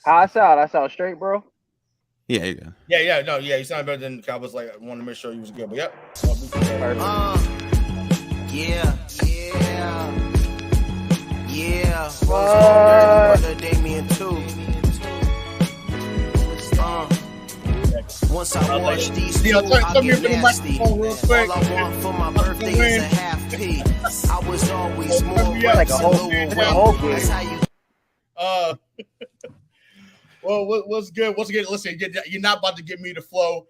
How I sound? I sound straight, bro. Yeah, you go. Yeah. You sound better than Cowboys. Like I wanted to make sure you was good, but yep. Perfect. Yeah, What? Rosegold Dirty, brother Damien too. Once I wash these two, I'll get nasty. All I want for my birthday is a half P. I was always more Like reps a and whole, lower like a whole weight. game. That's how you. Uh, well, what's good? What's good? Listen, you're not about to give me the flow.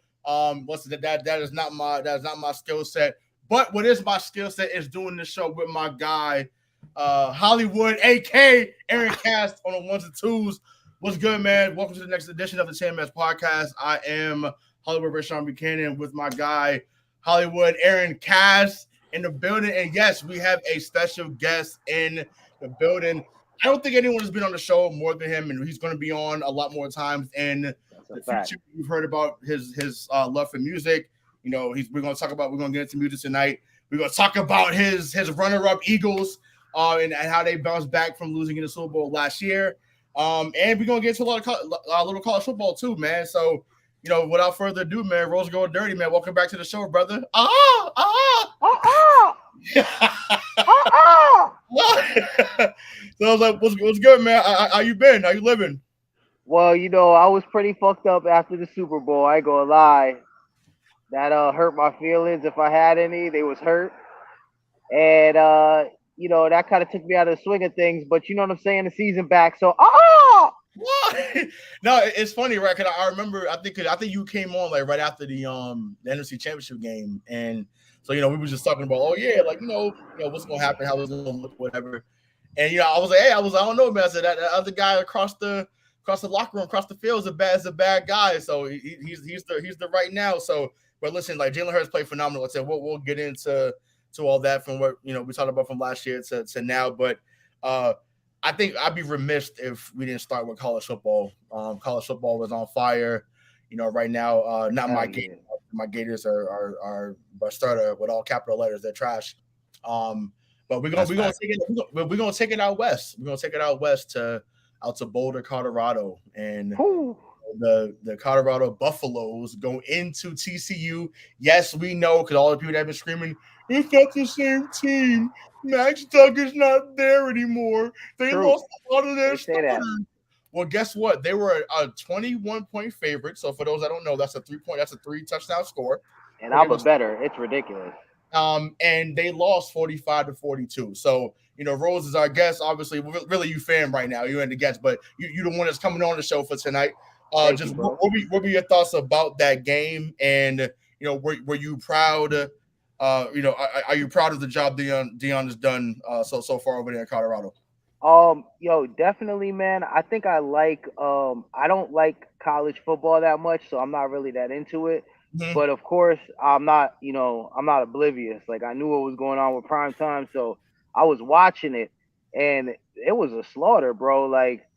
Listen, that is not my skill set. But what is my skill set is doing the show with my guy, Hollywood, AK Aaron Cast on the ones and twos. What's good, man? Welcome to the next edition of the 10 Minutes Podcast. I am Hollywood Rashawn Buchanan with my guy, Hollywood Aaron Cast in the building. And yes, we have a special guest in the building. I don't think anyone has been on the show more than him, and he's going to be on a lot more times in the future. We've heard about his love for music. You know, we're going to get into music tonight. We're going to talk about his runner-up Eagles and how they bounced back from losing in the Super Bowl last year. And we're going to get into a little college football too, man. So, you know, without further ado, man, RosegoldDirty, man, welcome back to the show, brother. So I was like, what's good, man? How you been? How you living? Well, you know, I was pretty fucked up after the Super Bowl. I ain't gonna lie. That hurt my feelings. If I had any, they was hurt. And you know, that kind of took me out of the swing of things. But you know what I'm saying? The season back. So What? No, it's funny, right? Cause I remember, I think you came on like right after the NFC Championship game, and so you know we were just talking about, oh yeah, like you know what's gonna happen, how it's gonna look, whatever. And you know, I was like, hey, I don't know, man. I said that other guy across the locker room, across the field is a bad guy. So he's the right now. So, but listen, like Jalen Hurts played phenomenal. I said we'll get into all that from what we talked about from last year to now, but I think I'd be remiss if we didn't start with college football. College football was on fire, right now. Not my Gators. My Gators are starter with all capital letters. They're trash. But we're gonna take it out west. We're gonna take it out west out to Boulder, Colorado, and the Colorado Buffaloes go into TCU. Yes, we know because all the people that have been screaming, it's not the same team. Max Duggan's not there anymore. They lost a lot of their starters. Well, guess what? They were a 21-point favorite. So for those that don't know, that's a 3 touchdown score. And I'm a better. It's ridiculous. And they lost 45-42. So, Rose is our guest. Obviously, really you fan right now. You're in the guest, but you're the one that's coming on the show for tonight. What were your thoughts about that game? And, were you proud? Are you proud of the job Dion has done so far over there in Colorado? Definitely, man. I think I don't like college football that much, so I'm not really that into it. Mm-hmm. But of course, I'm not oblivious. Like I knew what was going on with prime time, so I was watching it, and it was a slaughter, bro. Like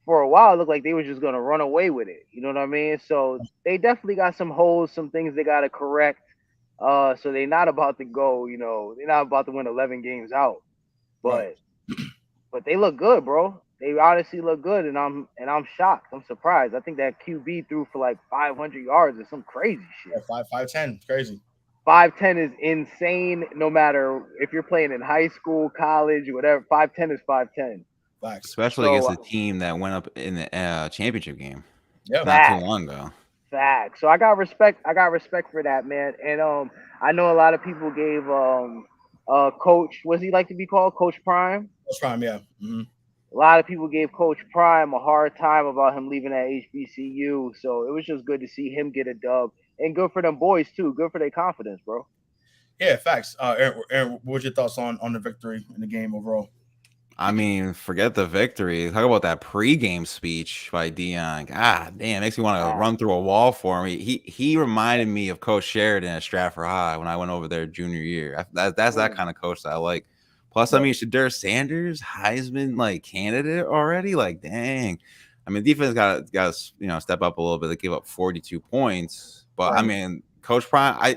for a while, it looked like they were just gonna run away with it. You know what I mean? So they definitely got some holes, some things they gotta correct. So they're not about to go. They're not about to win 11 games out, but they look good, bro. They honestly look good, and I'm shocked. I'm surprised. I think that QB threw for like 500 yards or some crazy shit. Yeah, 5'10", it's crazy. 5'10" is insane. No matter if you're playing in high school, college, whatever. 5'10" is 5'10". Especially against a team that went up in the championship game. Yeah, not too long ago. Facts. So I got respect. For that, man. And I know a lot of people gave Coach, what's he like to be called? Coach Prime? Coach Prime, yeah. Mm-hmm. A lot of people gave Coach Prime a hard time about him leaving at HBCU. So it was just good to see him get a dub. And good for them boys, too. Good for their confidence, bro. Yeah, facts. Aaron, what was your thoughts on the victory in the game overall? I mean, forget the victory. Talk about that pregame speech by Dion. God damn, it makes me want to run through a wall for him. He reminded me of Coach Sheridan at Stratford High when I went over there junior year. That's that kind of coach that I like. Plus, I mean, Shadur Sanders, Heisman candidate already. Like, dang. I mean, defense got to step up a little bit. They gave up 42 points, but I mean, Coach Prime.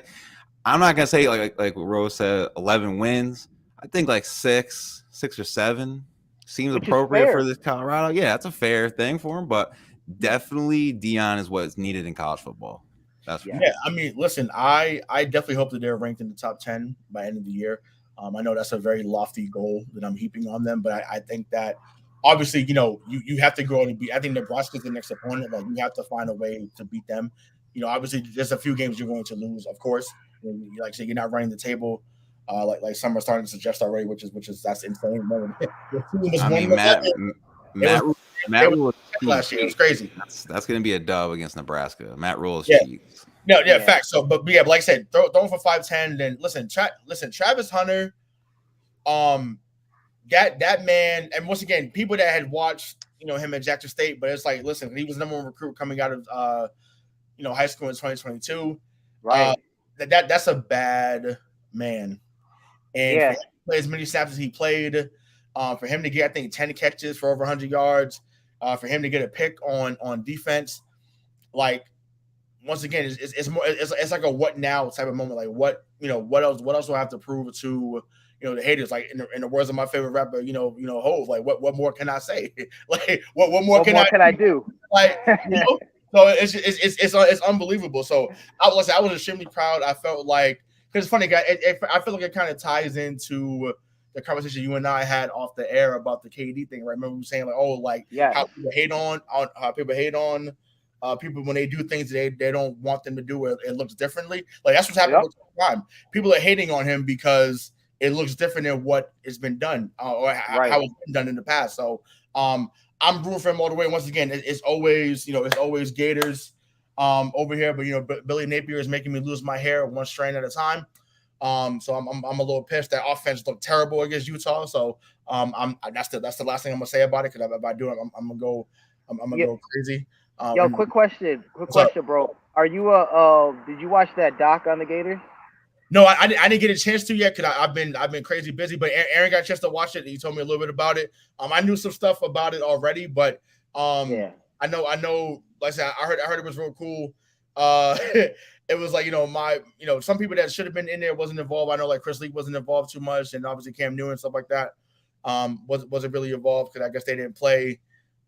I'm not gonna say like Rose said 11 wins. I think like six or seven. Seems Which is appropriate fair. for this Colorado. Yeah, that's a fair thing for him, but definitely Deion is what's needed in college football. That's Yeah. Yeah, I mean, listen, I definitely hope that they're ranked in the top 10 by end of the year. I know that's a very lofty goal that I'm heaping on them, but I think that obviously, you have to go and beat. I think Nebraska's the next opponent. Like, you have to find a way to beat them. Obviously, there's a few games you're going to lose, of course. Like I say, you're not running the table. Like some are starting to suggest already, which is that's insane. The team was I mean, 1-11. Matt They Rule was is last year. It was crazy. That's going to be a dub against Nebraska. Matt Rule is Yeah. cheats. No, yeah, Yeah. facts. So, but like I said, throwing for 5'10". Then listen, Travis Hunter, that man, and once again, people that had watched him at Jackson State, but it's like, listen, he was the number one recruit coming out of high school in 2022. Right. That's a bad man, and Yeah. for him to play as many snaps as he played, for him to get, I think, 10 catches for over 100 yards, for him to get a pick on defense, like. Once again, it's more it's like a what now type of moment. Like, what else do I have to prove to the haters? Like, in the words of my favorite rapper, Hov, like, what more can I say? Like, what more can I do? Like, so it's unbelievable. So I was extremely proud. I felt like, because it's funny, I feel like it kind of ties into the conversation you and I had off the air about the KD thing, right? Remember we were saying, like, oh, like, how people hate on people when they do things they don't want them to do, it looks differently. Like, that's what's happening with time. People are hating on him because it looks different than what has been done, or how it's been done in the past. So I'm rooting for him all the way. Once again, it's always Gators over here, but Billy Napier is making me lose my hair one strand at a time. So I'm a little pissed. That offense looked terrible against Utah. So that's the last thing I'm gonna say about it, because if I do it, I'm gonna go crazy. Yo, quick question, bro. Are you did you watch that doc on the Gators? No, I didn't get a chance to yet, because I've been crazy busy. But Aaron got a chance to watch it. He told me a little bit about it. I knew some stuff about it already, but I know. Like I said, I heard it was real cool. It was like, some people that should have been in there wasn't involved. I know, like, Chris Leak wasn't involved too much, and obviously Cam Newton and stuff like that wasn't really involved, because I guess they didn't play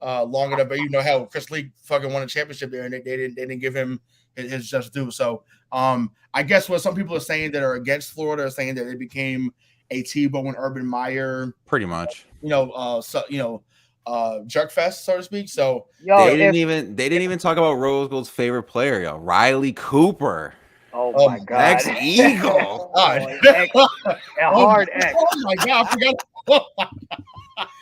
long enough. But hell, Chris Leak fucking won a championship there, and they didn't give him his just due. So I guess what some people are saying that are against Florida are saying that it became a Tebow and Urban Meyer, pretty much, jerk fest, so to speak. So they didn't even talk about Rose Gold's favorite player, Riley Cooper. Oh my God, ex-Eagle. A hard X. Oh my God, I forgot.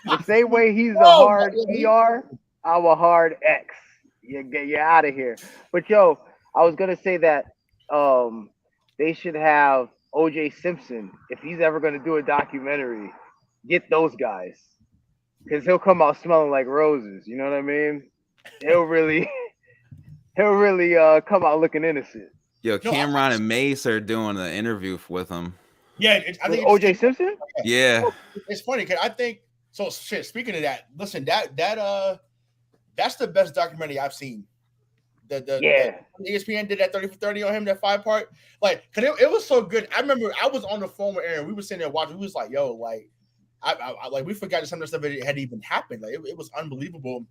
The same way he's a hard ER, I'm a hard X. You're out of here. But yo, I was gonna say that they should have OJ Simpson, if he's ever gonna do a documentary, get those guys, because he'll come out smelling like roses. You know what I mean? He'll really come out looking innocent. Yo, Cameron and Mace are doing an interview with him. Yeah, I think OJ Simpson. Yeah, it's funny because I think so. Shit. Speaking of that, listen, that's the best documentary I've seen. The ESPN did that 30 for 30 on him, that 5-part. Like, cause it was so good. I remember I was on the phone with Aaron. We were sitting there watching. We was like, yo, like, I like, we forgot that some of the stuff had even happened. Like, it was unbelievable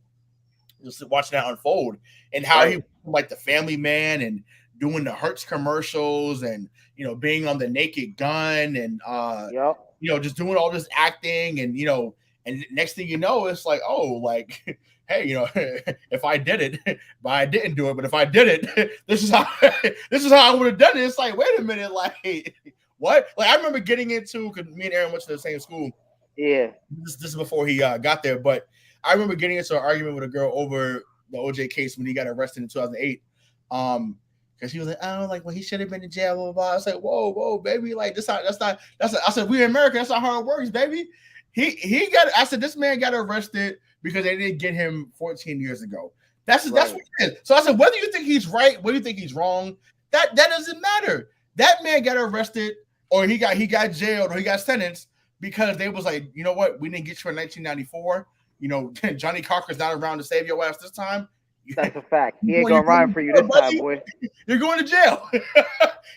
just watching that unfold, and how he was like the family man and doing the Hertz commercials, and being on the Naked Gun, and just doing all this acting, and and next thing you know, it's like, oh, like, hey, if I did it, but I didn't do it, but if I did it, this is how I would have done it. It's like, wait a minute, like, what? Like, I remember getting into, because me and Aaron went to the same school. Yeah, this is before he got there, but I remember getting into an argument with a girl over the OJ case when he got arrested in 2008. Because he was like, I don't like, well, he should have been in jail, blah, blah, blah. I was like, whoa, baby, like, I said, we're in America, that's not how it works, baby. I said, this man got arrested because they didn't get him 14 years ago. That's what it is. So I said, whether you think he's right, whether you think he's wrong, that doesn't matter. That man got arrested, or he got jailed, or he got sentenced because they was like, you know what, we didn't get you in 1994. Johnny Cocker's not around to save your ass this time. That's a fact. He ain't gonna rhyme for you this time, boy. You're going to jail.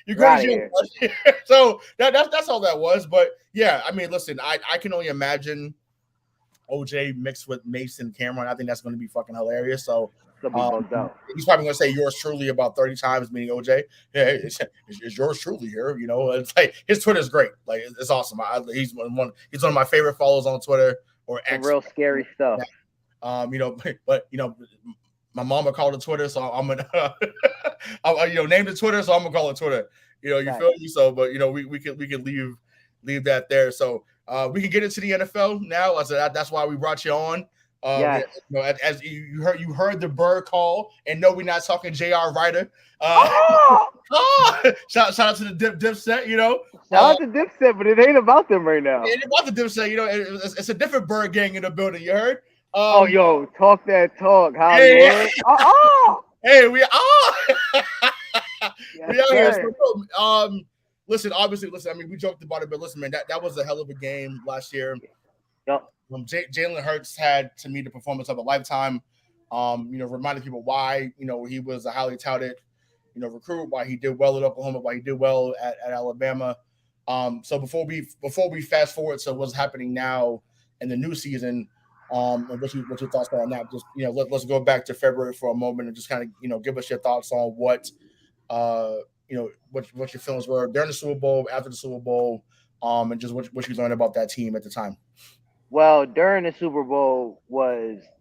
You're going to jail. So that's all that was. But yeah, I mean, listen, I can only imagine OJ mixed with Mason Cameron. I think that's going to be fucking hilarious. So He's probably going to say yours truly about 30 times, meaning OJ. Yeah, it's yours truly here. You know, it's like his Twitter is great. Like it's awesome. He's one of my favorite followers on Twitter or some X. real scary stuff. You know, but you know, my mama called it Twitter, so I'm gonna, name it Twitter, so I'm gonna call it Twitter. You know, you feel me? So, but you know, we can leave that there. So we can get into the NFL now. I said that's why we brought you on. Yes. You know, as you heard the bird call, and no, we're not talking J.R. Ryder. Shout out to the Dipset, you know. Shout out to Dipset, but it ain't about them right now. It ain't about the Dipset, you know. It's a different bird gang in the building. You heard? Yo, talk that talk, Hollywood. Hey, hey, we yes, we out here. So, listen. I mean, we joked about it, but listen, man, that was a hell of a game last year. Yep. Jalen Hurts had, to me, the performance of a lifetime. You know, reminded people why, you know, he was a highly touted, you know, recruit, why he did well at Oklahoma, why he did well at Alabama. So before we fast forward to what's happening now in the new season, and what your thoughts are on that? Just, you know, let's go back to February for a moment and just kind of, you know, give us your thoughts on what you know, what your feelings were during the Super Bowl, after the Super Bowl, and just what you learned about that team at the time. Well, during the Super Bowl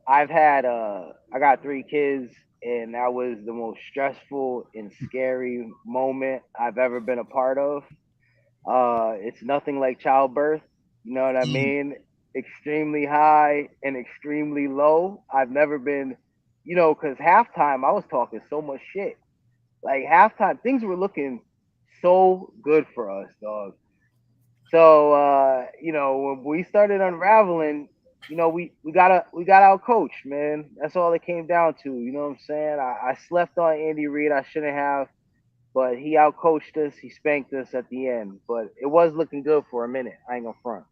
I got 3 kids, and that was the most stressful and scary moment I've ever been a part of. It's nothing like childbirth. You know what I mean? Extremely high and extremely low. I've never been, you know, because halftime I was talking so much shit. Like halftime, things were looking so good for us, dog. So you know, when we started unraveling, you know, we got out coached, man. That's all it came down to. You know what I'm saying? I slept on Andy Reid. I shouldn't have, but he out coached us. He spanked us at the end. But it was looking good for a minute. I ain't gonna front.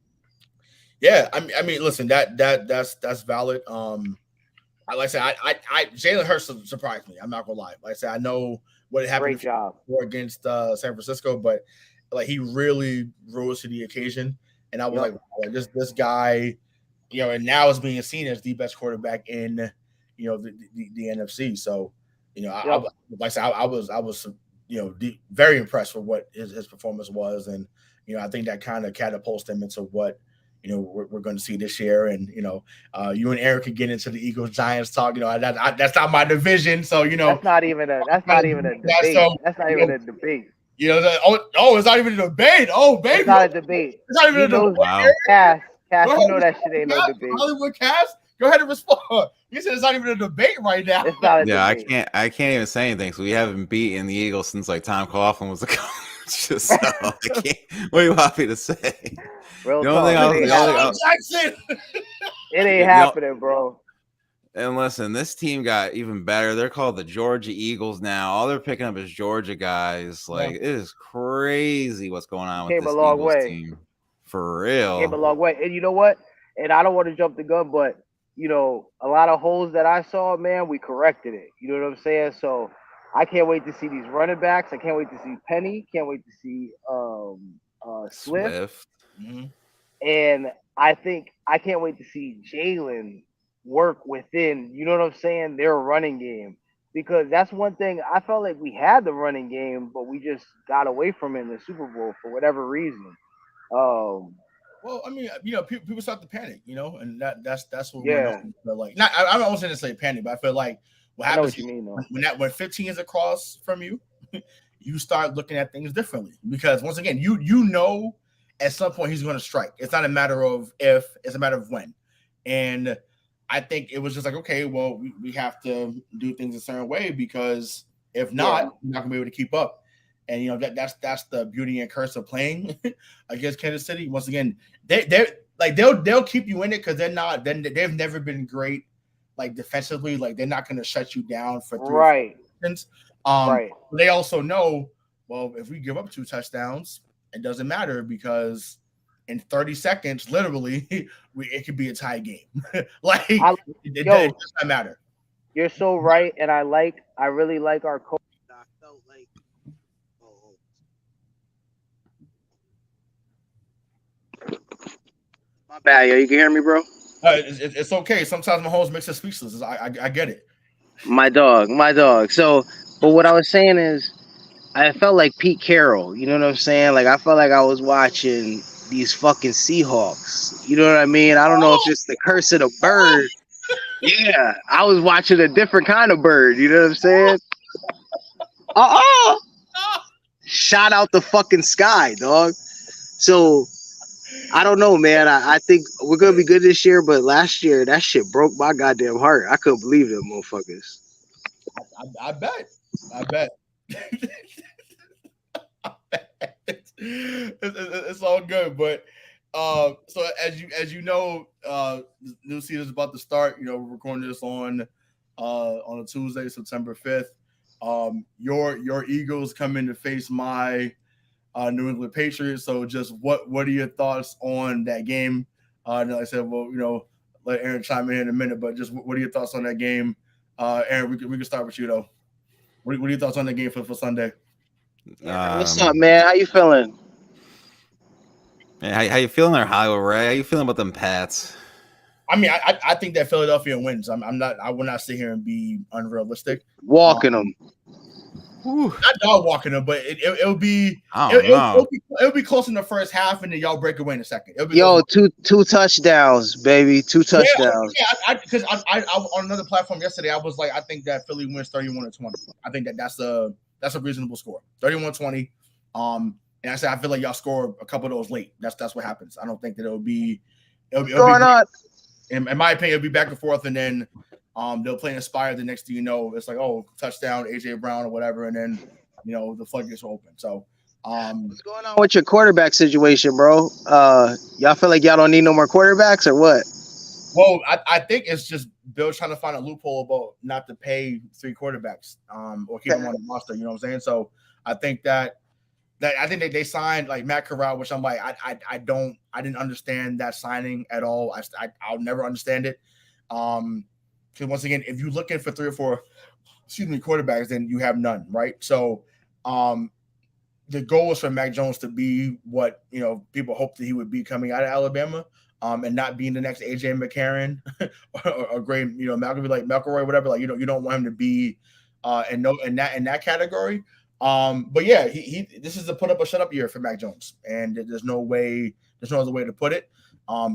Yeah, I mean, listen, that's valid. Like I said, I Jalen Hurts surprised me. I'm not gonna lie. Like I said, I know what happened against San Francisco, but like he really rose to the occasion, and I was like, wow, this guy, you know, and now is being seen as the best quarterback in, you know, the NFC. So, you know, I was you know, very impressed with what his performance was, and you know, I think that kind of catapults him into what, you know, we're going to see this year. And you know, you and Eric can get into the Eagles Giants talk. You know, that's not my division, so you know, that's not even a debate. So, that's not even a debate. You know, it's not even a debate. Oh, baby, it's not a debate. It's not even a debate. Wow. Cass, you know that shit ain't no debate. Hollywood Cass, go ahead and respond. You said it's not even a debate right now. It's not a debate. I can't even say anything. So we haven't beaten the Eagles since like Tom Coughlin was the coach. So I can't. What are you happy to say? Real talk. It ain't happening, bro. And listen, this team got even better. They're called the Georgia Eagles now. All they're picking up is Georgia guys. Like it is crazy what's going on with this Eagles team. For real. Came a long way. And you know what? And I don't want to jump the gun, but you know, a lot of holes that I saw, man, we corrected it. You know what I'm saying? So I can't wait to see these running backs. I can't wait to see Penny. Can't wait to see Swift. Mm-hmm. And I can't wait to see Jalen work within, you know what I'm saying, their running game. Because that's one thing I felt like we had the running game, but we just got away from it in the Super Bowl for whatever reason. Well, I mean, you know, people start to panic, you know, and that's what we're like. Not, I don't want to say panic, but I feel like what happens when 15 is across from you, you start looking at things differently. Because once again, you know, at some point he's going to strike. It's not a matter of if, it's a matter of when. And I think it was just like, okay, well, we have to do things a certain way, because if not, we're not gonna be able to keep up. And you know, that's the beauty and curse of playing against Kansas City. Once again, they'll keep you in it because they've never been great like defensively. Like they're not gonna shut you down for 3 seconds. They also know, well, if we give up 2 touchdowns, it doesn't matter, because in 30 seconds, literally, it could be a tie game. It does not matter. You're so right, and I really like our coach. I felt like, my bad, yo. You can hear me, bro? It's okay. Sometimes Mahomes makes us speechless. I get it. My dog. So, but what I was saying is, I felt like Pete Carroll. You know what I'm saying? Like I felt like I was watching these fucking Seahawks. You know what I mean? I don't know if it's the curse of the bird. Yeah, I was watching a different kind of bird. You know what I'm saying? Shot out the fucking sky, dog. So I don't know, man. I think we're gonna be good this year, but last year that shit broke my goddamn heart. I couldn't believe them motherfuckers. I bet. It's all good, but so as you know, new season is about to start. You know, we're recording this on a Tuesday, September 5th. Your Eagles come in to face my New England Patriots. So just what are your thoughts on that game? Like I said, well, you know, let Aaron chime in a minute, but just what are your thoughts on that game? Aaron, we can start with you though. What are your thoughts on the game for Sunday? What's up, man? How you feeling? How you feeling there, Hollywood Ray? How you feeling about them Pats? I mean, I think that Philadelphia wins. I will not sit here and be unrealistic. Walking them. Not dog walking them, but it'll be it'll be close in the first half, and then y'all break away in a second. Yo, two touchdowns, baby, 2 touchdowns. Yeah, because I on another platform yesterday, I was like, I think that Philly wins 31-20. I think that's a reasonable score, 31-20. And I said I feel like y'all score a couple of those late. That's what happens. I don't think that it'll be. In my opinion, it'll be back and forth, and then they'll play Inspired. The next thing you know, it's like, oh, touchdown, AJ Brown or whatever, and then you know the floodgates will open. So, what's going on with your quarterback situation, bro? Y'all feel like y'all don't need no more quarterbacks or what? Well, I think it's just Bill trying to find a loophole about not to pay 3 quarterbacks, or keep them on the roster. You know what I'm saying? So I think that I think they signed like Matt Corral, which I'm like I didn't understand that signing at all. I'll never understand it. Because once again, if you're looking for 3 or 4, quarterbacks, then you have none, right? So, the goal is for Mac Jones to be what people hoped that he would be coming out of Alabama, and not being the next AJ McCarron or great Malcolm like McElroy, whatever. Like you don't want him to be in that category. But yeah, this is a put up or shut up year for Mac Jones, and there's no other way to put it.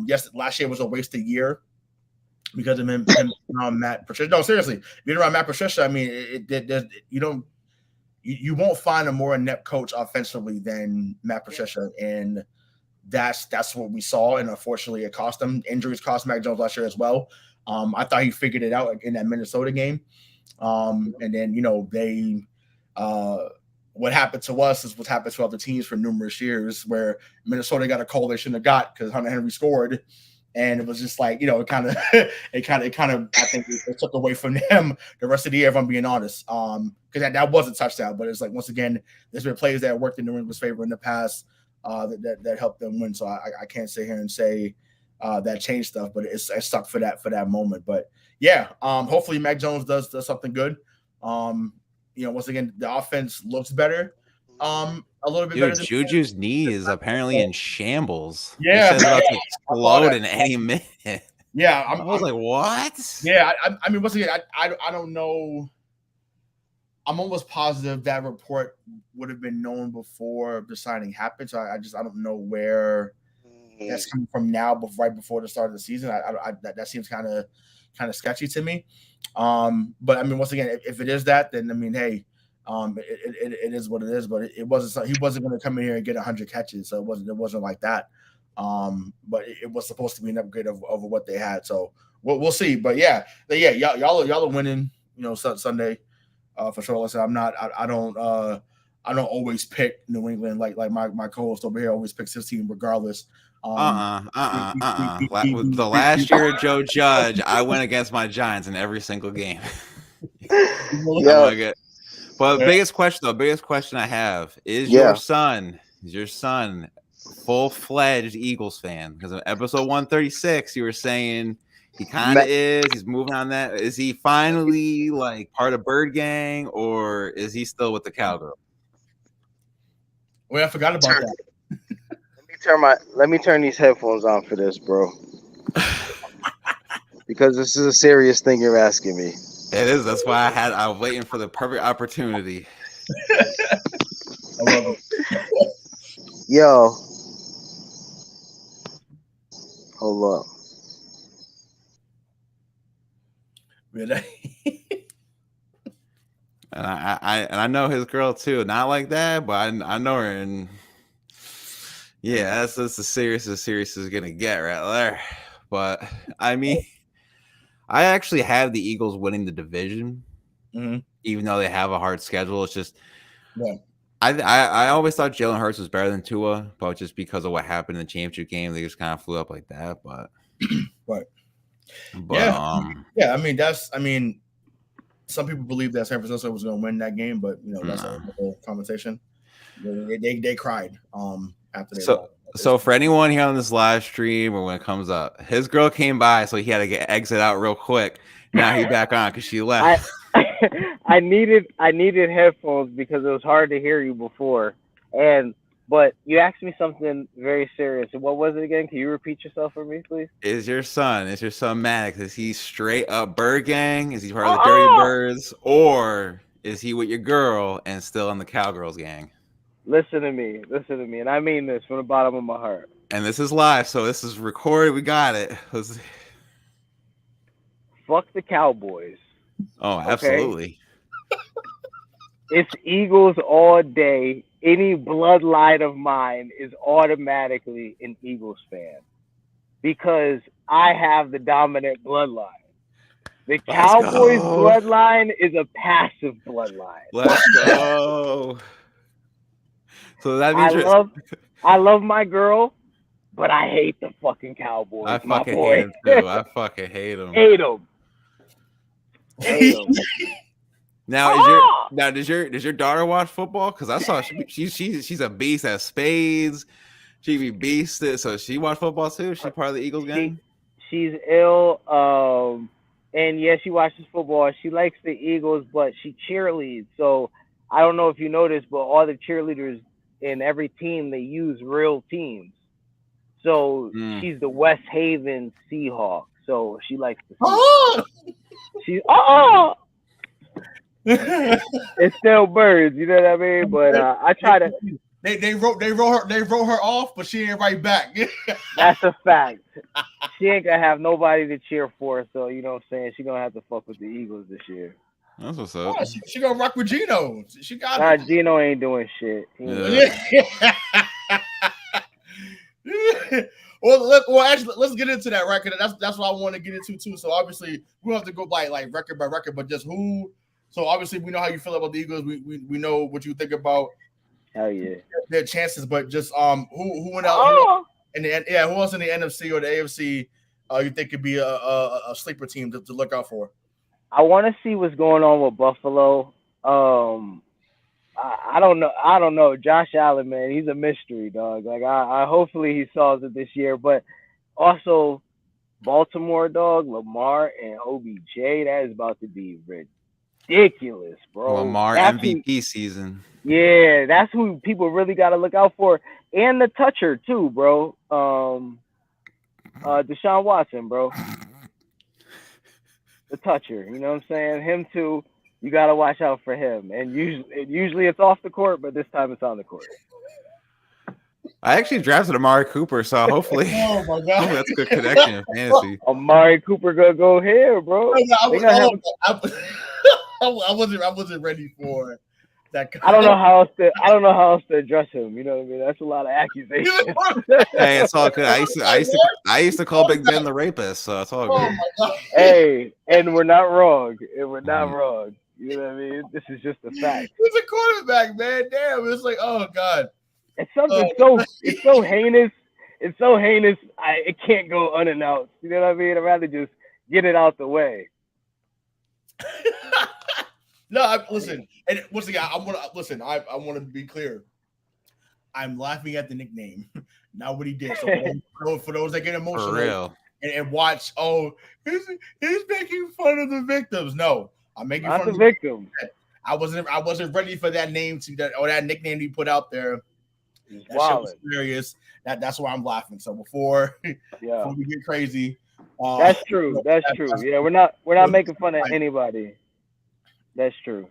Yes, last year was a wasted year because of him Matt Patricia. No, seriously, being around Matt Patricia, I mean, you won't find a more inept coach offensively than Matt Patricia, and that's what we saw. And unfortunately, it cost him. Injuries cost Mac Jones last year as well. I thought he figured it out in that Minnesota game, and then they. What happened to us is what happened to other teams for numerous years, where Minnesota got a call they shouldn't have got because Hunter Henry scored, and it was just like it kind of I think it took away from them the rest of the year, if I'm being honest. Because that was a touchdown, but it's like once again, there's been plays that worked in New England's favor in the past that helped them win. So I can't sit here and say that changed stuff, but it sucked for that moment. But yeah, hopefully Mac Jones does something good. Once again, the offense looks better. A little bit better. Juju's knee is apparently in shambles. Yeah, it's about to explode in any minute. Yeah, I was like, what? Yeah, I mean, once again, I don't know. I'm almost positive that report would have been known before the signing happened. So I don't know where that's coming from now, but right before the start of the season. That seems kind of sketchy to me. But I mean, once again, if it is that, then I mean, hey, it is what it is. But it wasn't. He wasn't going to come in here and get 100 catches, so it wasn't like that. But it was supposed to be an upgrade over what they had. So we'll see. But yeah, y'all are winning. Sunday for sure. Listen, I don't always pick New England like my co-host over here always picks his team regardless. The last year of Joe Judge, I went against my Giants in every single game. Yeah. But biggest question I have is your son full-fledged Eagles fan? Because in episode 136, you were saying he kind of is. He's moving on that. Is he finally like part of Bird Gang, or is he still with the Cowgirl? Wait, I forgot about that. Let me turn these headphones on for this, bro. Because this is a serious thing you're asking me. It is. That's why I was waiting for the perfect opportunity. I love it. Yo. Hold up. And I know his girl too. Not like that, but I know her, and yeah, that's as serious as gonna get right there. But I mean, I actually have the Eagles winning the division, even though they have a hard schedule. It's just, I always thought Jalen Hurts was better than Tua, but just because of what happened in the championship game, they just kind of flew up like that. But yeah. I mean, some people believe that San Francisco was going to win that game, but that's a whole conversation. They cried after they lost. So for anyone here on this live stream or when it comes up, his girl came by, so he had to exit out real quick. Now he's back on because she left. I needed headphones because it was hard to hear you before. But you asked me something very serious. What was it again? Can you repeat yourself for me, please? Is your son Maddox? Is he straight up Bird Gang? Is he part of the Dirty Birds? Or is he with your girl and still in the Cowgirls gang? Listen to me. And I mean this from the bottom of my heart. And this is live, so this is recorded. We got it. Fuck the Cowboys. Oh, absolutely. Okay? It's Eagles all day. Any bloodline of mine is automatically an Eagles fan because I have the dominant bloodline. The Cowboys bloodline is a passive bloodline. Let's go. So that means I love my girl, but I hate the fucking Cowboys. I fucking hate him too. I fucking hate him. Hate them. Now does your daughter watch football? Because I saw she's a beast at spades. She be beasted. So she watch football too. She part of the Eagles gang. She's ill. And yeah, she watches football. She likes the Eagles, but she cheerleads. So I don't know if you noticed, but all the cheerleaders in every team, they use real teams. So she's the West Haven Seahawks. So she likes the Seahawks. She's it's still birds, you know what I mean? But I try to. They wrote her off, but she ain't right back. That's a fact. She ain't gonna have nobody to cheer for, so you know what I'm saying. She gonna have to fuck with the Eagles this year. That's what's up. Oh, she gonna rock with Gino. She got it. Gino ain't doing shit. Well, actually, let's get into that record. That's what I want to get into too. So obviously, we don't have to go by like record by record, but just who. So obviously, we know how you feel about the Eagles. We know what you think about. Hell yeah, their chances. But just who went out? Who else in the NFC or the AFC? You think could be a sleeper team to look out for? I want to see what's going on with Buffalo. I don't know. Josh Allen, man, he's a mystery, dog. Like I hopefully he solves it this year. But also Baltimore, dog, Lamar and OBJ, that is about to be ridiculous, bro. Lamar that's MVP season. Yeah, that's who people really got to look out for. And the toucher too, bro. Deshaun Watson, bro. The toucher, you know what I'm saying? Him too. You got to watch out for him. And usually it's off the court, but this time it's on the court. I actually drafted Amari Cooper, so hopefully, oh my God, hopefully that's a good connection in fantasy. Amari Cooper gonna go here, bro. I wasn't ready for that. I don't know how else to address him. You know what I mean? That's a lot of accusations. Hey, it's all good. I used to call Big Ben the rapist, so it's all good. Oh hey, and we're not wrong. Wrong. You know what I mean? This is just a fact. He's a quarterback, man. Damn, it's like, oh God. It's something it's so heinous. It's so heinous. It can't go unannounced. You know what I mean? I'd rather just get it out the way. Listen, and once again, I want to be clear. I'm laughing at the nickname, not what he did. So for those that get emotional, for real, and watch, he's making fun of the victims. No, I'm making fun of the victims. I wasn't ready for that name that nickname he put out there. That shit was hilarious. That's why I'm laughing. So before we get crazy, That's true. That's true. Yeah, we're not making fun of anybody. That's true.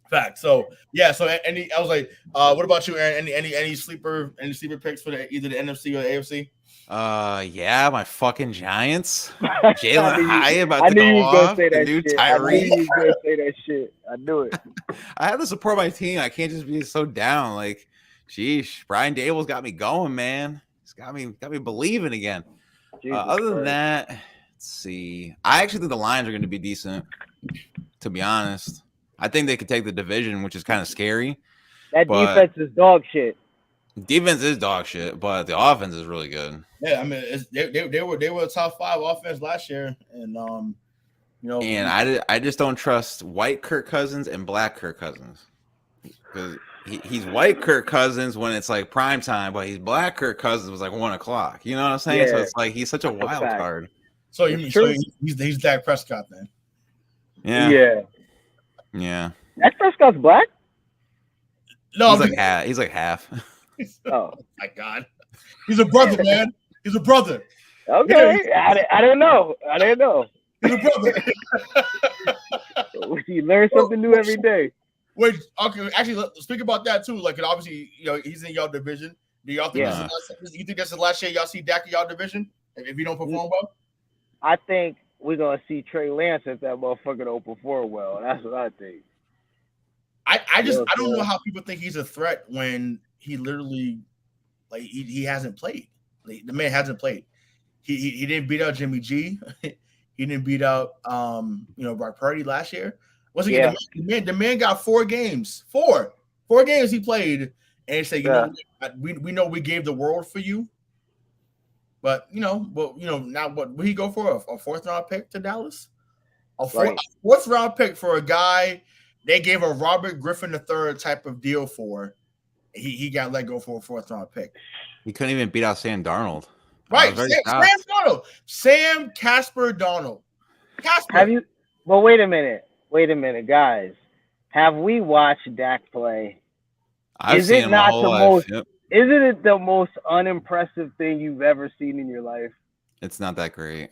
Fact. So yeah. So I was like, what about you, Aaron? Any sleeper picks for either the NFC or the AFC? Yeah, my fucking Giants. I Jalen Hyatt about I to knew you go was gonna off. say The that new shit. I knew you Tyree. was gonna say that shit. I knew it. I have to support my team. I can't just be so down. Like, sheesh, Brian Dable's got me going, man. He's got me believing again. Other than that, let's see. I actually think the Lions are going to be decent. To be honest, I think they could take the division, which is kind of scary. That defense is dog shit. Defense is dog shit, but the offense is really good. Yeah, I mean, they were a top 5 offense last year, and you know, and I just don't trust white Kirk Cousins and black Kirk Cousins, because he's white Kirk Cousins when it's like prime time, but he's black Kirk Cousins was like 1 o'clock. You know what I'm saying? Yeah. So it's like he's such a wild card. So he's Dak Prescott then? Yeah. Dak Prescott's black? No, he's like half. Oh my God, he's a brother, man. He's a brother. Okay, yeah. I didn't know. He's a brother. You learn something new every day. Wait, okay. Actually, let's speak about that too. Like, obviously, you know, he's in y'all division. Do y'all think you think that's the last year y'all see Dak in y'all division if you don't perform well? I think we're gonna see Trey Lance if that motherfucker don't perform well. That's what I think. I don't know how people think he's a threat when he literally, like, he hasn't played. Like, the man hasn't played. He didn't beat out Jimmy G. He didn't beat out Brock Purdy last year. Once again, the man got 4 games. Four games he played, and he said, know, we know we gave the world for you. But now what would he go for? A 4th round pick to Dallas? A 4th round pick for a guy they gave a Robert Griffin III type of deal for. He got let go for a 4th round pick. He couldn't even beat out Sam Darnold. Right, Sam Darnold. Sam Casper Darnold. Have you? Well, wait a minute, guys. Have we watched Dak play? Is it not the most? Yep. Isn't it the most unimpressive thing you've ever seen in your life? It's not that great.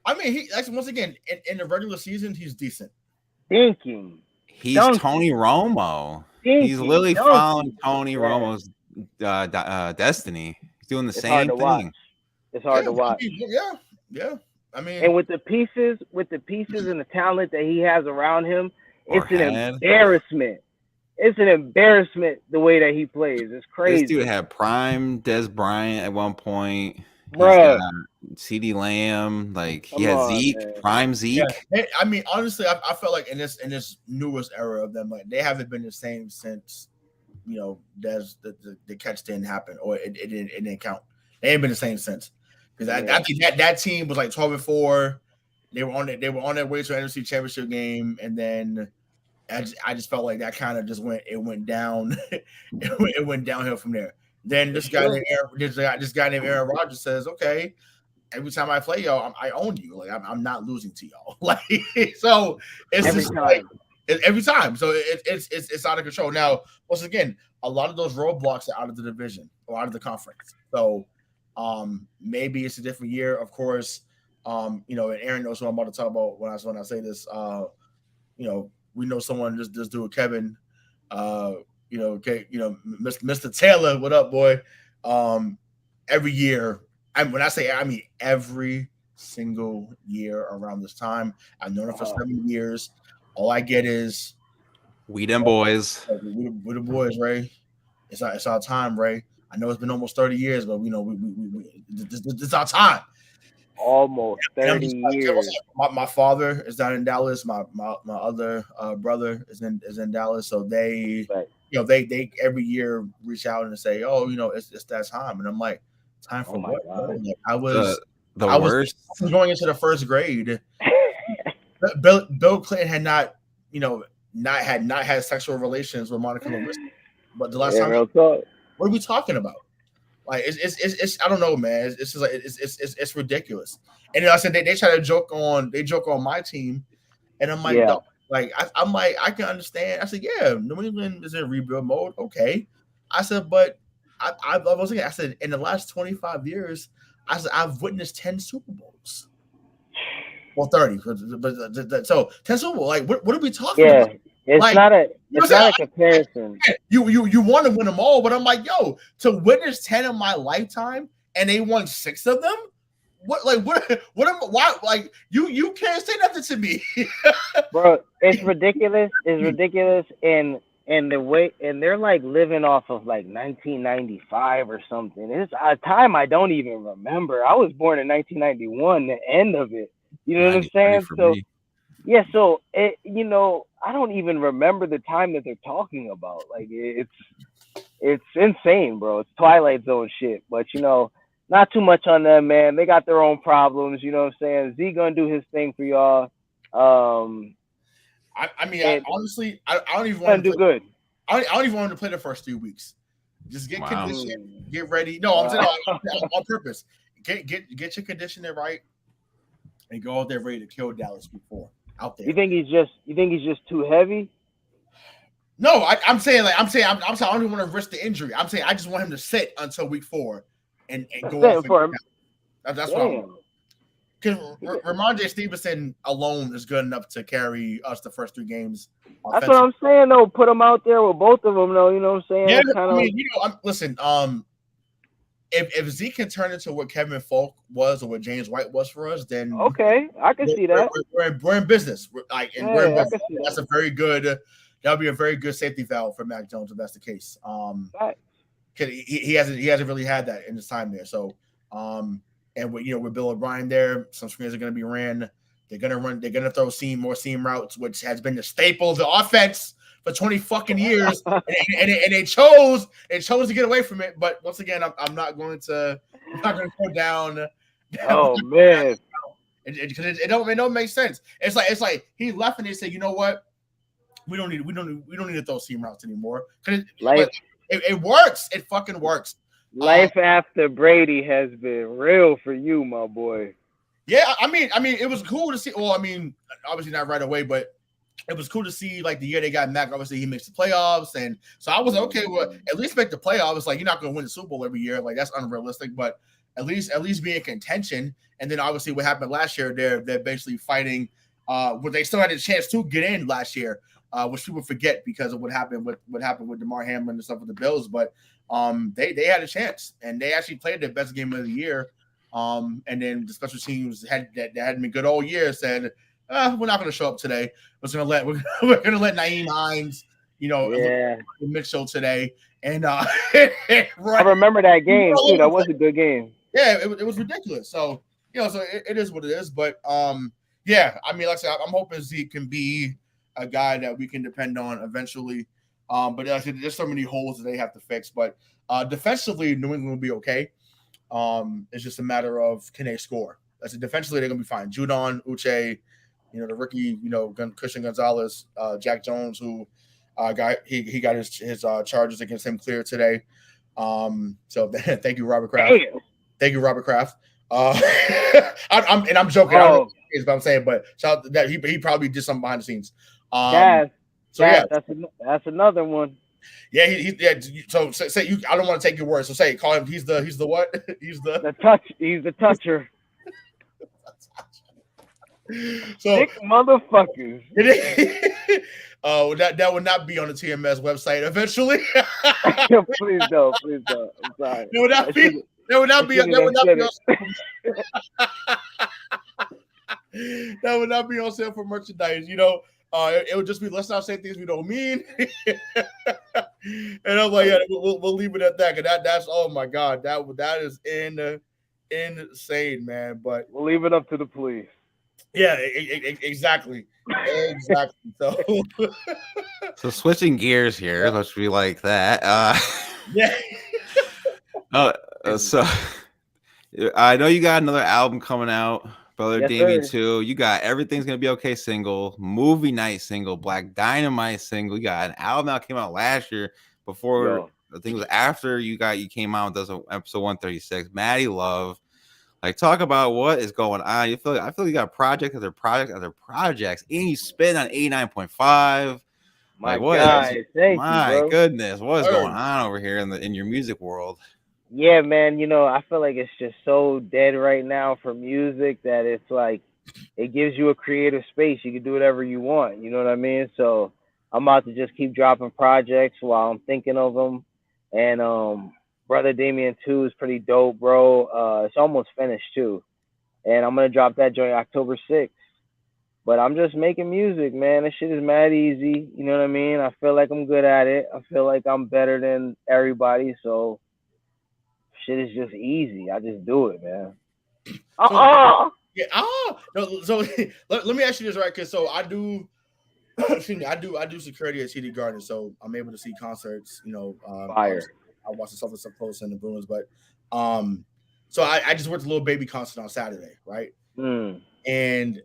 I mean, once again, in the regular season, he's decent. Thinking. He's Tony Romo. He's literally following Tony Romo's destiny. He's doing the same thing. It's hard to watch. Yeah. I mean, and with the pieces and the talent that he has around him, it's an embarrassment. It's an embarrassment the way that he plays. It's crazy. This dude had prime Des Bryant at one point. Bro, CeeDee Lamb, like he had Zeke, man. Prime Zeke. Yeah. I mean, honestly, I felt like in this newest era of them, like they haven't been the same since Des the catch didn't happen or it didn't count. They ain't been the same since. Because I think that team was like 12-4. They were on their way to an NFC Championship game, and then I just felt like that kind of just went down. it went downhill from there. Then this guy named Aaron Rodgers says, "Okay, every time I play y'all, I own you. Like I'm not losing to y'all. Like so, it's every time. So it's out of control. Now, once again, a lot of those roadblocks are out of the division or out of the conference. So maybe it's a different year, of course. And Aaron knows what I'm about to talk about when I say this. We know someone just do a Kevin. Mr. Taylor, what up, boy? Every year, when I say I mean every single year around this time. I've known him for 7 years. All I get is we them boys. We the boys, Ray. It's our time, Ray. I know it's been almost 30 years, but we this is our time. Almost 30 years. My father is down in Dallas. My other brother is in Dallas. So they they every year reach out and say, it's that time. And I'm like, time for what? Like, I was going into the first grade. Bill Clinton had not had sexual relations with Monica Lewinsky. But the last time, what are we talking about? Like it's I don't know, man. It's just like it's ridiculous. And I said they try to joke on my team, and I'm like, no. Like I'm like I can understand. I said, yeah, New England is in rebuild mode. Okay, I said, but I was thinking. I said in the last 25 years, I said I've witnessed 10 Super Bowls. Well, 30. But so 10 Super Bowl. Like, what are we talking Yeah, about? it's Like, not a you know it's what I'm not a saying? comparison. You want to win them all, but I'm like, yo, to witness 10 in my lifetime and they won 6 of them. What why like you can't say nothing to me. Bro, it's ridiculous. It's ridiculous, and the way, and they're like living off of like 1995 or something. It's a time I don't even remember. I was born in 1991, the end of it. You know what I'm 93 saying? for So me. yeah, so it, I don't even remember the time that they're talking about. Like it's insane, bro. It's Twilight Zone shit. But not too much on them, man. They got their own problems. You know what I'm saying? Z gonna do his thing for y'all. Honestly, I don't even Gonna want to do good. I don't even want him to play the first 3 weeks. Just get Wow. conditioned, get ready. No, I'm saying on purpose. Get your conditioning right, and go out there ready to kill Dallas before out there. You think he's just too heavy? No, I'm saying I don't even want to risk the injury. I'm saying I just want him to sit until week 4 and go off. For him. That's what I'm. Because Ramondre Stevenson alone is good enough to carry us the first 3 games. That's what I'm saying, though. Put him out there with both of them, though. You know what I'm saying? Yeah, listen. If Zeke can turn into what Kevin Falk was or what James White was for us, then okay, I can see that. We're in business. We're in business. That's a very good. That would be a very good safety valve for Mac Jones if that's the case. He hasn't really had that in his time there. So, and with Bill O'Brien there, some screens are going to be ran. They're going to throw more seam routes, which has been the staple of the offense for 20 fucking years. and they chose to get away from it. But once again, I'm not going to go down. Oh man, because it don't make sense. It's like he left and they said, you know what, we don't need to throw seam routes anymore. Because it works. It fucking works. Life after Brady has been real for you, my boy. Yeah, I mean, it was cool to see. Well, I mean, obviously not right away, but it was cool to see. Like the year they got Mac, obviously he makes the playoffs, and so I was okay with at least make the playoffs. Like you're not going to win the Super Bowl every year, like that's unrealistic. But at least be in contention. And then obviously what happened last year, they're basically fighting. But they still had a chance to get in last year, which people forget because of what happened with DeMar Hamlin and stuff with the Bills. But they had a chance, and they actually played their best game of the year. And then the special teams that hadn't been good all year said, we're not going to show up today. We're going to let Naeem Hines, Mitchell today. And I remember that game too. That was a good game. Yeah, it was ridiculous. So so it is what it is. But yeah, I mean, like I said, I'm hoping Zeke can be a guy that we can depend on eventually. But there's so many holes that they have to fix. But defensively, New England will be okay. It's just a matter of can they score. That's defensively they're gonna be fine. Judon, Uche, the rookie, Christian Gonzalez, Jack Jones, who got his charges against him cleared today. So thank you, Robert Kraft. Thank you, Robert Kraft. I'm joking. I don't know what I'm saying, but shout out that he probably did something behind the scenes. That's another one. Yeah, So say you. I don't want to take your word. So say call him. He's the what? He's the touch. He's the toucher. So sick motherfuckers. That would not be on the TMS website eventually. Please don't. I'm sorry. That would not be on sale for merchandise. It would just be let's not say things we don't mean. And I'm like, yeah, we'll leave it at that. Cause that's oh my god, that is insane, man. But we'll leave it up to the police. Yeah, exactly. So switching gears here, let's be like that. Yeah. So I know you got another album coming out. Brother Damien too. You got Everything's Gonna Be Okay single, Movie Night single, Black Dynamite single. You got an album that came out last year before I think it was after you came out with episode 136, Maddie Love. Like talk about what is going on. I feel you got project after projects, and you spin on 89.5. My goodness, what is going on over here in your music world? Yeah, man, I feel like it's just so dead right now for music that it's like it gives you a creative space. You can do whatever you want. You know what I mean? So I'm about to just keep dropping projects while I'm thinking of them. And Brother Damien 2 is pretty dope, bro. It's almost finished too. And I'm gonna drop that joint October 6th. But I'm just making music, man. This shit is mad easy. You know what I mean? I feel like I'm good at it. I feel like I'm better than everybody. So shit is just easy. I just do it, man. Yeah. No, so let me ask you this, right? Because so I do. Excuse me, I do security at TD Garden, so I'm able to see concerts. Fire. I watch the Celtics up close and the Bruins, but so I just went to Little Baby concert on Saturday, right? And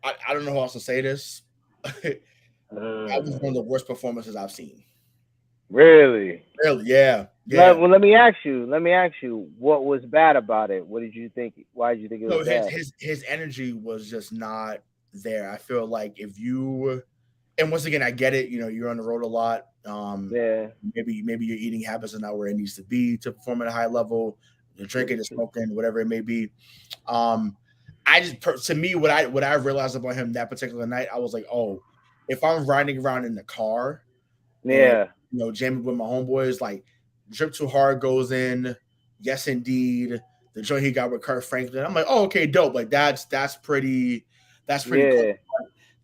I don't know how else to say this. That was one of the worst performances I've seen. Really? Really? Yeah. Well, let me ask you, what was bad about it? What did you think? Why did you think it was bad? His energy was just not there. I feel like if you, and once again, I get it. You're on the road a lot. Maybe your eating habits are not where it needs to be to perform at a high level. You're drinking and smoking, whatever it may be. To me, what I realized about him that particular night, I was like, oh, if I'm riding around in the car, jamming with my homeboys, like Drip Too Hard goes in, Yes Indeed, the joint he got with Kurt Franklin, I'm like, oh, okay, dope. Like that's pretty cool.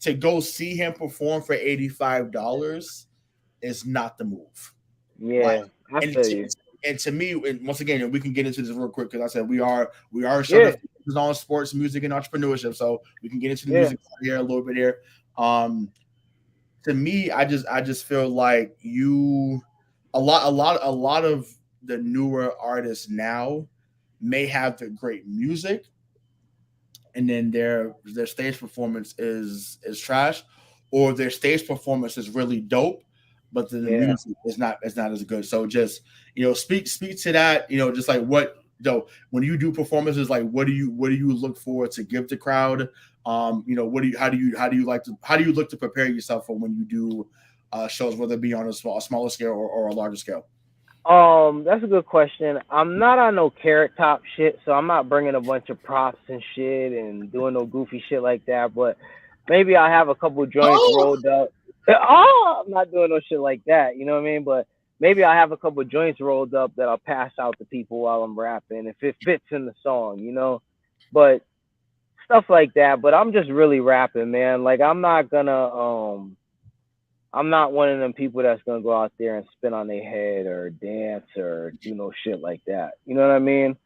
To go see him perform for $85 is not the move. Yeah, and to me, and once again, we can get into this real quick because I said we are a show that focuses on sports, music, and entrepreneurship, so we can get into the music here a little bit here. To me, I just feel like a lot of the newer artists now may have the great music, and then their stage performance is trash, or their stage performance is really dope, but the music is not as good. So just speak to that. Just like what when you do performances, like what do you look for to give the crowd? How do you look to prepare yourself for when you do shows, whether it be on a smaller scale or a larger scale? That's a good question. I'm not on no Carrot Top shit, so I'm not bringing a bunch of props and shit and doing no goofy shit like that. But maybe I have a couple joints rolled up. I'm not doing no shit like that. You know what I mean? But maybe I have a couple joints rolled up that I'll pass out to people while I'm rapping if it fits in the song. But stuff like that. But I'm just really rapping, man. Like I'm not one of them people that's gonna go out there and spin on their head or dance or do no shit like that. You know what I mean?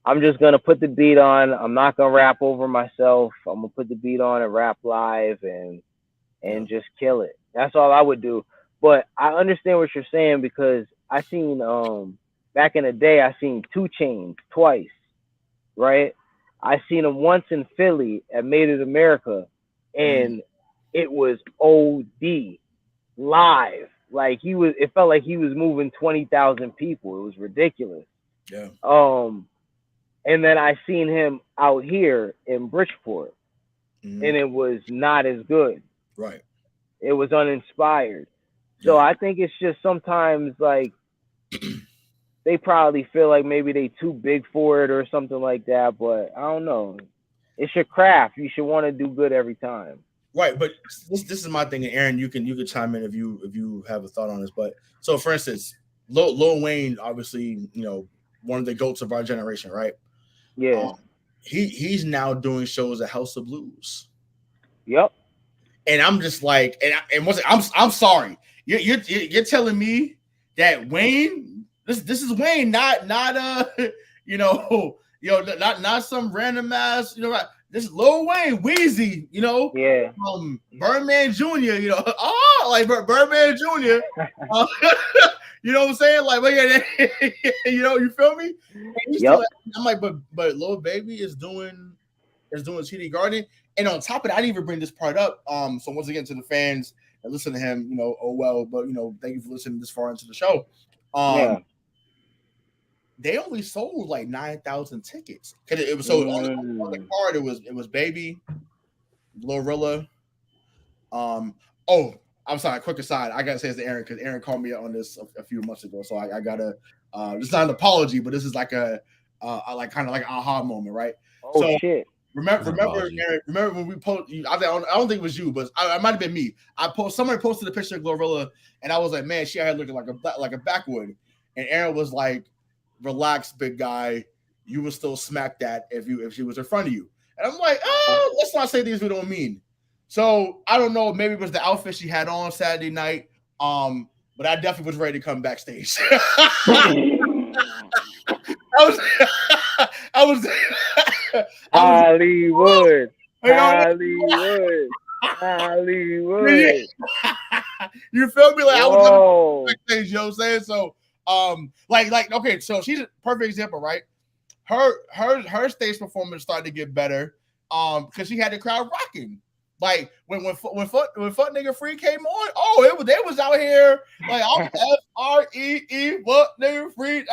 I'm just gonna put the beat on. I'm not gonna rap over myself. I'm gonna put the beat on and rap live and just kill it. That's all I would do. But I understand what you're saying because I seen back in the day I seen 2 Chainz twice, right? I seen him once in Philly at Made in America, and it was OD live. Like it felt like he was moving 20,000 people. It was ridiculous. Yeah. And then I seen him out here in Bridgeport, and it was not as good. Right. It was uninspired. So I think it's just sometimes like they probably feel like maybe they too big for it or something like that. But I don't know. It's your craft. You should want to do good every time. Right, but this is my thing, and Aaron, you can chime in if you have a thought on this. But so, for instance, Lil Wayne, obviously, one of the goats of our generation, right? Yeah. He's now doing shows at House of Blues. Yep. And I'm just like, I'm sorry, you're telling me that Wayne, this is Wayne, not not some random ass, this is Lil Wayne, Weezy, Birdman Jr., like Birdman Jr., you know what I'm saying? Like, you feel me? Yep. I'm like, but Lil Baby is doing TD Garden, and on top of that, I didn't even bring this part up. So once again, to the fans that listen to him, oh well, but thank you for listening this far into the show. They only sold like 9,000 tickets. It was so on the card. It was Baby, Glorilla. I'm sorry. Quick aside, I gotta say this to Aaron because Aaron called me on this a few months ago. So I gotta. It's not an apology, but this is like a like kind of like an aha moment, right? Oh shit! Remember, Aaron, remember when we posted? I don't think it was you, but it might have been me. Somebody posted a picture of Glorilla, and I was like, man, she out here looking like a backwood. And Aaron was like, relax, big guy. You would still smack that if she was in front of you. And I'm like, oh, let's not say things we don't mean. So I don't know. Maybe it was the outfit she had on Saturday night. But I definitely was ready to come backstage. I was Hollywood. You feel me? Like I was backstage, you know what I'm saying? So like okay, so she's a perfect example, right? Her stage performance started to get better because she had the crowd rocking. Like when Fuck Nigga Free came on, they was out here like FREE Fuck Nigga Free.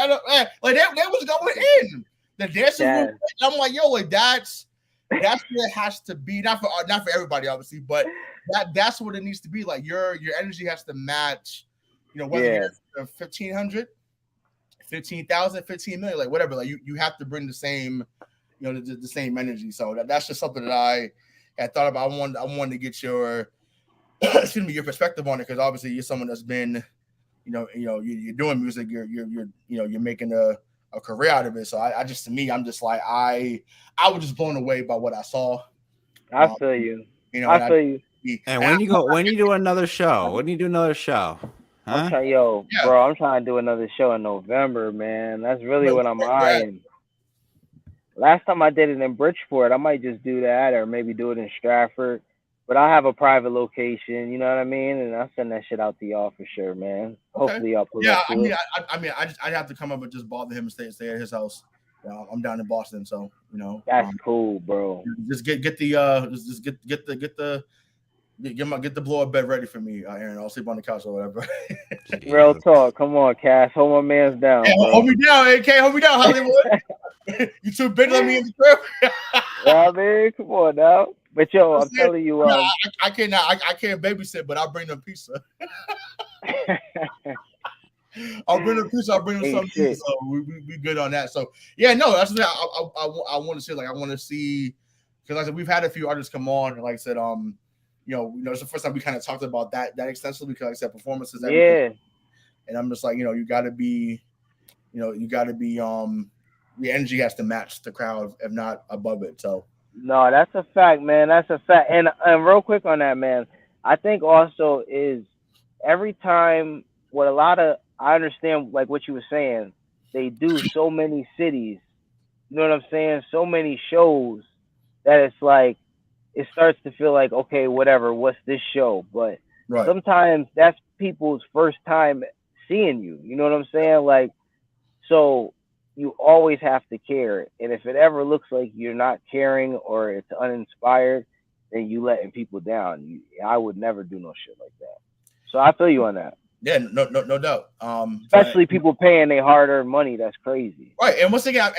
Like they was going in. The dancers were, I'm like, yo, like that's what it has to be. Not for everybody, obviously, but that's what it needs to be. Like your energy has to match, you know, whether it's 1,500, 15,000, 15 million, like whatever. Like you have to bring the same, you know, the same energy. So that's just something that I thought about. I wanted to get your excuse me, your perspective on it, because obviously you're someone that's been, you're doing music, you're making a career out of it. So I just, to me, I'm just like, I was just blown away by what I saw. I feel you. I feel you. And when you do another show? When you do another show? Huh? Bro, I'm trying to do another show in November, man. That's really what I'm eyeing. Last time I did it in Bridgeport, I might just do that, or maybe do it in Stratford. But I'll have a private location, you know what I mean? And I'll send that shit out to y'all for sure, man. Okay. Hopefully y'all pull up to it. I'd have to come up and just bother him and stay at his house. I'm down in Boston, so that's cool, bro. Just get the blow up bed ready for me, Aaron. I'll sleep on the couch or whatever. Real talk. Come on, Cass. Hold my man's down. Yeah, hold me down, AK. Hold me down, Hollywood. You too big to let me in the crib. Yeah, man. Come on now. But yo, I'm telling you, I can't babysit, but I'll bring them pizza. I'll bring them pizza. I'll bring them something. So we good on that. So yeah, no, that's what I want to see. Like I want to see, because like I said, we've had a few artists come on, and like I said, it's the first time we kind of talked about that extensively, because like I said, performances. Yeah. And I'm just like, you gotta be, the energy has to match the crowd, if not above it. So. No, that's a fact, man. That's a fact. And real quick on that, man, I think also is every time I understand like what you were saying, they do so many cities, you know what I'm saying? So many shows that it's like, it starts to feel like, okay, whatever, what's this show? But sometimes that's people's first time seeing you, you know what I'm saying? Like, so you always have to care. And if it ever looks like you're not caring or it's uninspired, then you letting people down. I would never do no shit like that. So I feel you on that. Yeah, no doubt. Especially people paying their hard-earned money. That's crazy. Right. And once again,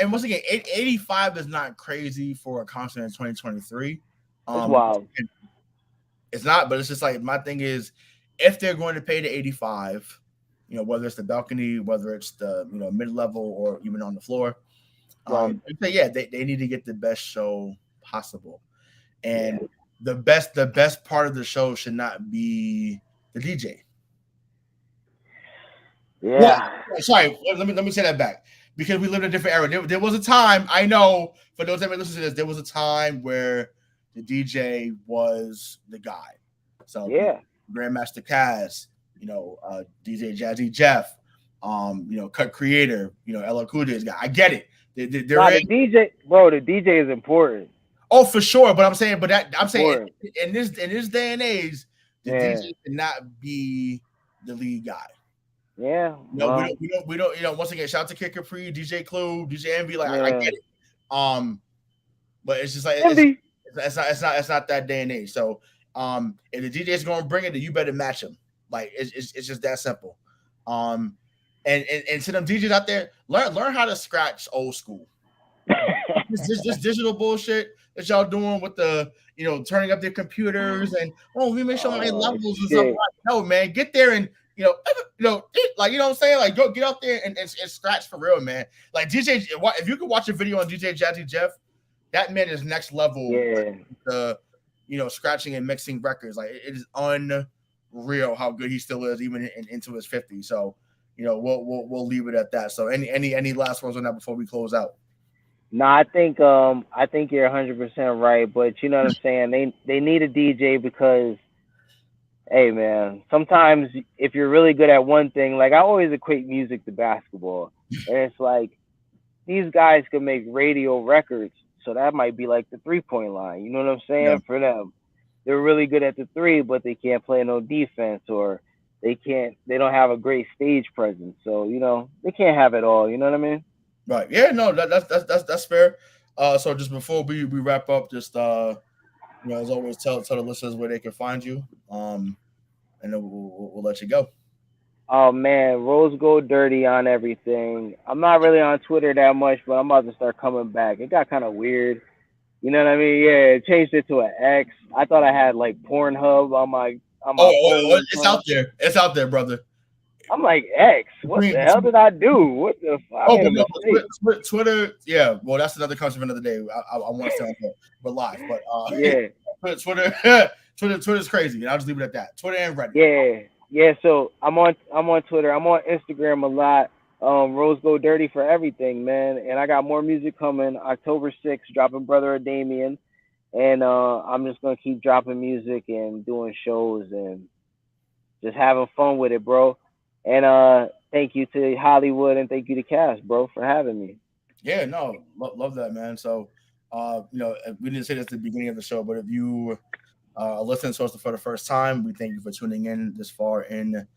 85 is not crazy for a concert in 2023. It's wild. It's not, but it's just like, my thing is, if they're going to pay the 85, whether it's the balcony, whether it's the mid-level or even on the floor, they need to get the best show possible. And the best part of the show should not be the DJ. Yeah. Well, sorry, let me say that back, because we live in a different era. There was a time, I know, for those that may listen to this, there was a time where the DJ was the guy. So Grandmaster Caz, DJ Jazzy Jeff, Cut Creator, LL Cool J's guy. I get it. The DJ is important. Oh, for sure. But I'm saying, in this day and age, the DJ cannot be the lead guy. Yeah. We don't. Once again, shout out to Kid Capri, DJ Clue, DJ Envy. Like I get it. But it's just like it's not that day and age. So if the DJ is going to bring it, then you better match him. Like it's just that simple. And to them DJs out there, learn how to scratch old school. this digital bullshit that y'all doing with the turning up their computers and we make sure my levels and stuff. Like, no, man, get there and like what I'm saying, like go get out there and scratch for real, man. Like DJ, if you could watch a video on DJ Jazzy Jeff, that man is next level. Yeah. Scratching and mixing records. Like it is unreal how good he still is, even into his 50s. So, we'll leave it at that. So, any last words on that before we close out? No, I think you're 100% right, but you know what I'm saying? They need a DJ because, hey man, sometimes if you're really good at one thing, like I always equate music to basketball, and it's like these guys can make radio records, so that might be like the 3-point line. You know what I'm saying? Yeah. For them, they're really good at the three, but they can't play no defense, or they don't have a great stage presence. So they can't have it all. You know what I mean? Right. Yeah. No. That's fair. So just before we wrap up, just as always, tell the listeners where they can find you. And then we'll let you go. Oh man, RosegoldDirty on everything. I'm not really on Twitter that much, but I'm about to start coming back. It got kind of weird. You know what I mean? Yeah, it changed it to an X. I thought I had like Pornhub on my phone. It's out there. It's out there, brother. I'm like, X. What the hell did I do? What the fuck? Twitter. Yeah. Well, that's another concept for another day. I want to say on that, but live. But yeah. Twitter's crazy. I'll just leave it at that. Twitter and Reddit. Yeah. So I'm on Twitter. I'm on Instagram a lot. RosegoldDirty for everything, man. And I got more music coming. October 6th, dropping Brother of Damien. And I'm just gonna keep dropping music and doing shows and just having fun with it, bro. And thank you to Hollywood and thank you to Cass, bro, for having me. Yeah, no, love that, man. So, we didn't say this at the beginning of the show, but if you are listening to us for the first time, we thank you for tuning in this far in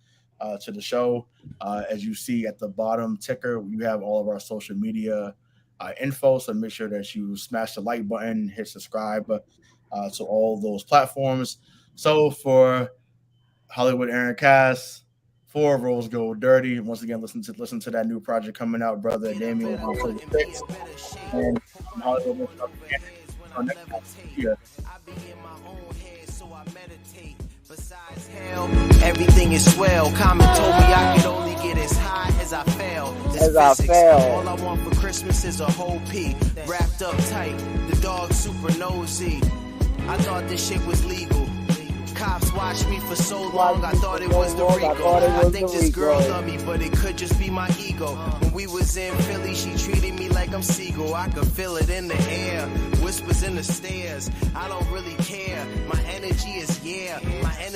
to the show. As you see at the bottom ticker, you have all of our social media info. So make sure that you smash the like button, hit subscribe to all those platforms. So for Hollywood Aaron Cass, for RosegoldDirty, once again, listen to that new project coming out, Brother Damien on October 6th. And Hollywood everything is swell. Common told me I could only get as high as I fell. All I want for Christmas is a whole pea wrapped up tight. The dog super nosy. I thought this shit was legal. Cops watched me for so long, I thought it was the Rico. I think this girl loved me, but it could just be my ego. When we was in Philly, she treated me like I'm Seagull. I could feel it in the air, whispers in the stairs. I don't really care. My energy is my energy.